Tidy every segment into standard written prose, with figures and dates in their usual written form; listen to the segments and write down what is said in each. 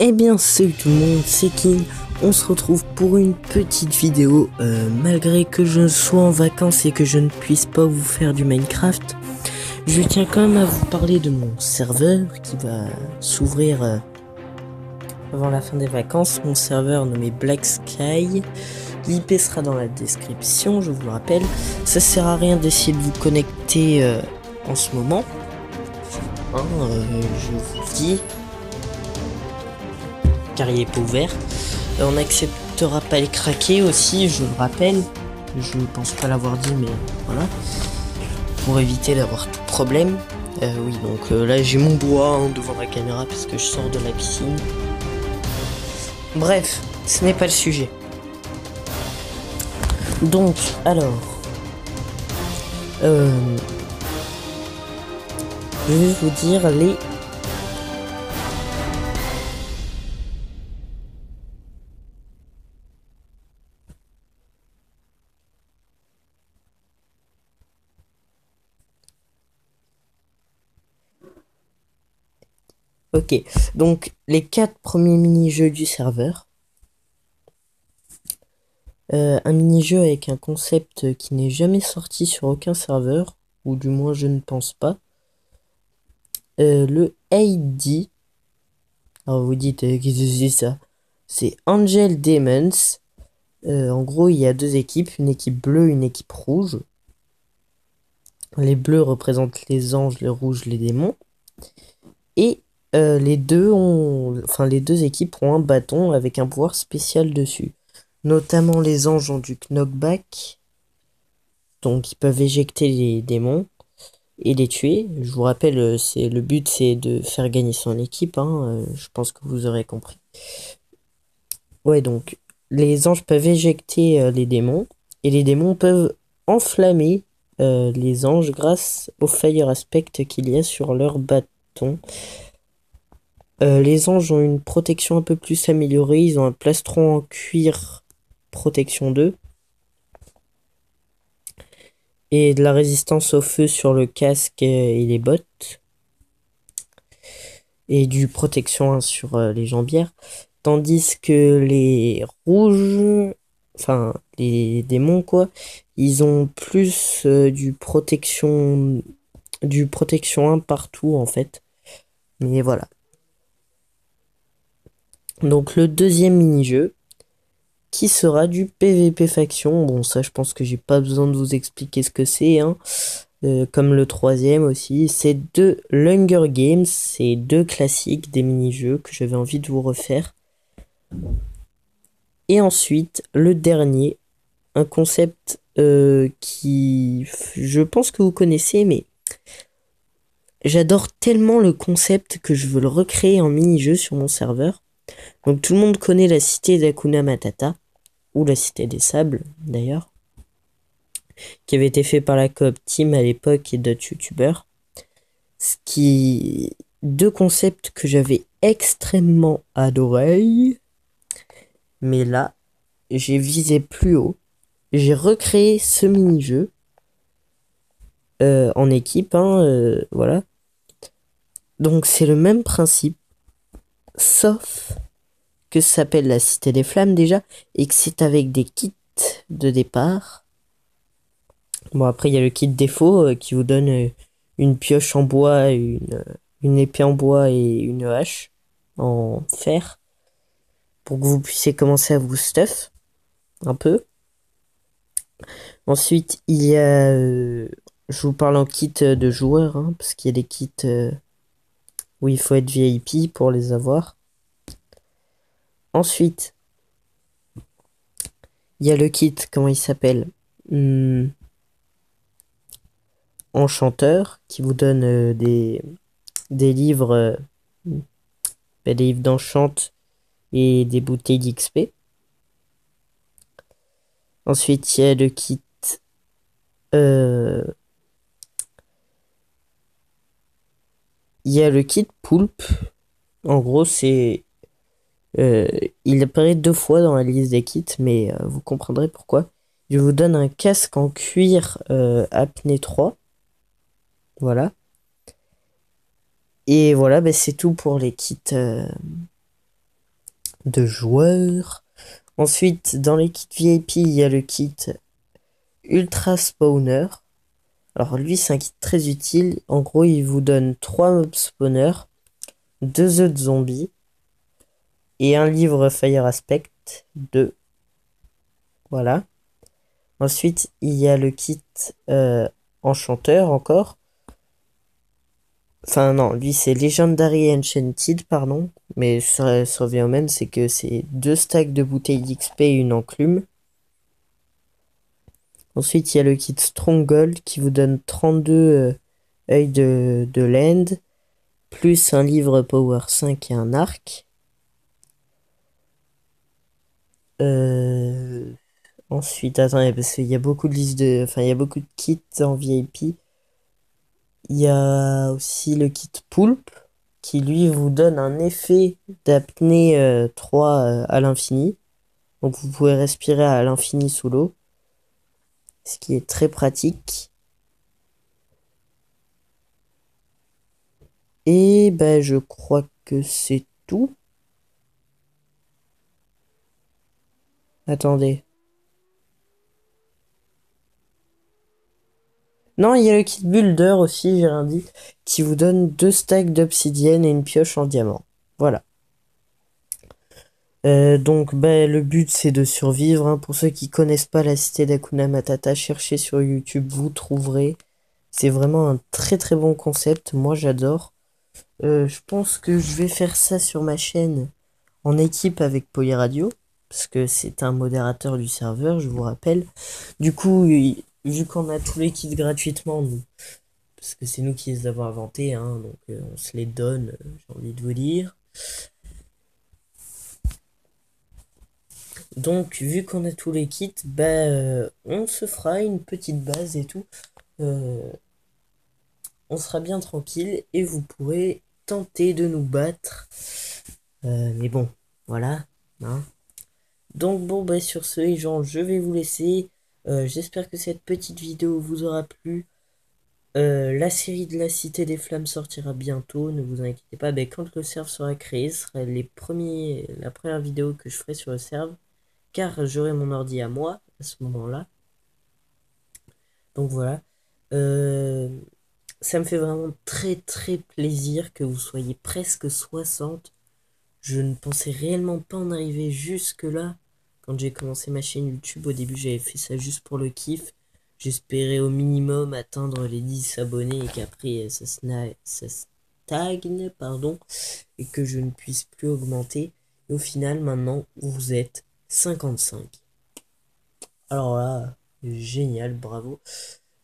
Eh bien salut tout le monde, c'est King. On se retrouve pour une petite vidéo. Malgré que je sois en vacances et que je ne puisse pas vous faire du Minecraft, je tiens quand même à vous parler de mon serveur qui va s'ouvrir avant la fin des vacances. Mon serveur nommé Black Sky. L'IP sera dans la description, je vous le rappelle. Ça sert à rien d'essayer de vous connecter en ce moment. Je vous dis, car il est pas ouvert. On n'acceptera pas les craqués aussi, je le rappelle. Je pense pas l'avoir dit, mais voilà. Pour éviter d'avoir tout problème. Oui, donc là j'ai mon bois devant la caméra parce que je sors de la piscine. Bref, ce n'est pas le sujet. Donc, alors... je vais vous dire les... Ok, donc les 4 premiers mini-jeux du serveur. Un mini-jeu avec un concept qui n'est jamais sorti sur aucun serveur, ou du moins je ne pense pas. Le AD. Alors vous dites, qu'est-ce que c'est ça? C'est Angel Demons. En gros, il y a deux équipes, une équipe bleue, une équipe rouge. Les bleus représentent les anges, les rouges, les démons. Et les deux équipes ont un bâton avec un pouvoir spécial dessus. Notamment les anges ont du knockback. Donc ils peuvent éjecter les démons et les tuer. Je vous rappelle, le but c'est de faire gagner son équipe. Je pense que vous aurez compris. Ouais, donc les anges peuvent éjecter les démons. Et les démons peuvent enflammer les anges grâce au fire aspect qu'il y a sur leur bâton. Les anges ont une protection un peu plus améliorée. Ils ont un plastron en cuir protection 2. Et de la résistance au feu sur le casque et les bottes. Et du protection 1 sur les jambières. Tandis que les rouges, enfin les démons quoi, ils ont plus du protection 1 partout en fait. Mais voilà. Donc le deuxième mini-jeu, qui sera du PVP faction. Bon, ça, je pense que j'ai pas besoin de vous expliquer ce que c'est, comme le troisième aussi. C'est deux l'Hunger Games, c'est deux classiques des mini-jeux que j'avais envie de vous refaire. Et ensuite, le dernier, un concept qui, je pense que vous connaissez, mais j'adore tellement le concept que je veux le recréer en mini-jeu sur mon serveur. Donc tout le monde connaît la cité d'Hakuna Matata, ou la cité des sables d'ailleurs, qui avait été fait par la coop team à l'époque et d'autres youtubeurs. Deux concepts que j'avais extrêmement adoré. Mais là, j'ai visé plus haut. J'ai recréé ce mini-jeu en équipe, voilà. Donc c'est le même principe, sauf que ça s'appelle la Cité des Flammes déjà, et que c'est avec des kits de départ. Bon, après il y a le kit défaut qui vous donne une pioche en bois, une épée en bois et une hache en fer, pour que vous puissiez commencer à vous stuff un peu. Ensuite, il y a... je vous parle en kit de joueurs, parce qu'il y a des kits où il faut être VIP pour les avoir. Ensuite, il y a le kit, comment il s'appelle? Enchanteur, qui vous donne des livres, des livres d'enchant et des bouteilles d'XP. Ensuite, il y a le kit poulpe. En gros, c'est il apparaît 2 fois dans la liste des kits, mais vous comprendrez pourquoi. Je vous donne un casque en cuir apnée 3. Voilà. Et voilà, c'est tout pour les kits de joueurs. Ensuite, dans les kits VIP, il y a le kit Ultra Spawner. Alors lui, c'est un kit très utile. En gros, il vous donne 3 mob spawners, 2 œufs de zombies et un livre Fire Aspect 2. Voilà. Ensuite, il y a le kit Enchanteur encore. Enfin non, lui c'est Legendary Enchanted, pardon. Mais ça revient au même, c'est que c'est 2 stacks de bouteilles d'XP et une enclume. Ensuite, il y a le kit Stronghold qui vous donne 32 œils de land, plus un livre Power 5 et un arc. Ensuite, attendez, parce qu'il y a beaucoup de listes de... Enfin, il y a beaucoup de kits en VIP. Il y a aussi le kit Poulpe, qui lui vous donne un effet d'apnée 3 à l'infini. Donc vous pouvez respirer à l'infini sous l'eau, ce qui est très pratique. Et ben je crois que c'est tout. Attendez. Non, il y a le kit Builder aussi, j'ai rien dit, qui vous donne 2 stacks d'obsidienne et une pioche en diamant. Voilà. Donc ben, le but c'est de survivre, hein. Pour ceux qui connaissent pas la cité d'Akuna Matata, cherchez sur YouTube, vous trouverez. C'est vraiment un très très bon concept, moi j'adore. Je pense que je vais faire ça sur ma chaîne en équipe avec Polyradio, parce que c'est un modérateur du serveur, je vous rappelle. Du coup, vu qu'on a tous les kits gratuitement, nous, parce que c'est nous qui les avons inventés, hein, donc on se les donne, j'ai envie de vous dire. Donc, vu qu'on a tous les kits, bah, on se fera une petite base et tout. Euh, on sera bien tranquille et vous pourrez tenter de nous battre. Mais bon, voilà. Hein. Donc bon, bah, sur ce, les gens, je vais vous laisser. J'espère que cette petite vidéo vous aura plu. La série de la Cité des Flammes sortira bientôt, ne vous inquiétez pas. Ben, quand le serve sera créé, ce sera la première vidéo que je ferai sur le serve, car j'aurai mon ordi à moi à ce moment-là. Donc voilà. Euh, Ça me fait vraiment très très plaisir que vous soyez presque 60. Je ne pensais réellement pas en arriver jusque-là. Quand j'ai commencé ma chaîne YouTube, au début j'avais fait ça juste pour le kiff. J'espérais au minimum atteindre les 10 abonnés et qu'après ça stagne, pardon, et que je ne puisse plus augmenter. Et au final, maintenant, vous êtes 55. Alors là, génial, bravo.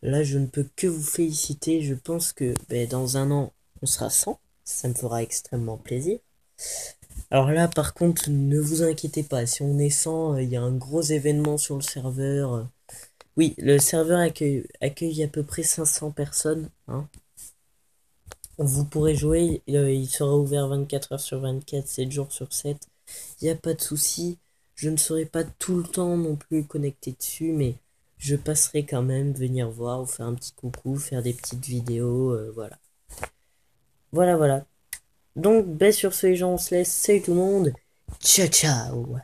Là, je ne peux que vous féliciter. Je pense que ben, dans un an, on sera 100. Ça me fera extrêmement plaisir. Alors là, par contre, ne vous inquiétez pas. Si on est 100, il y a un gros événement sur le serveur. Oui, le serveur accueille à peu près 500 personnes. Hein. Vous pourrez jouer. Il sera ouvert 24 heures sur 24, 7 jours sur 7. Il n'y a pas de souci. Je ne serai pas tout le temps non plus connecté dessus, mais je passerai quand même venir voir, vous faire un petit coucou, faire des petites vidéos, voilà. Voilà, voilà. Donc, ben, sur ce, les gens, on se laisse. Salut tout le monde. Ciao, ciao.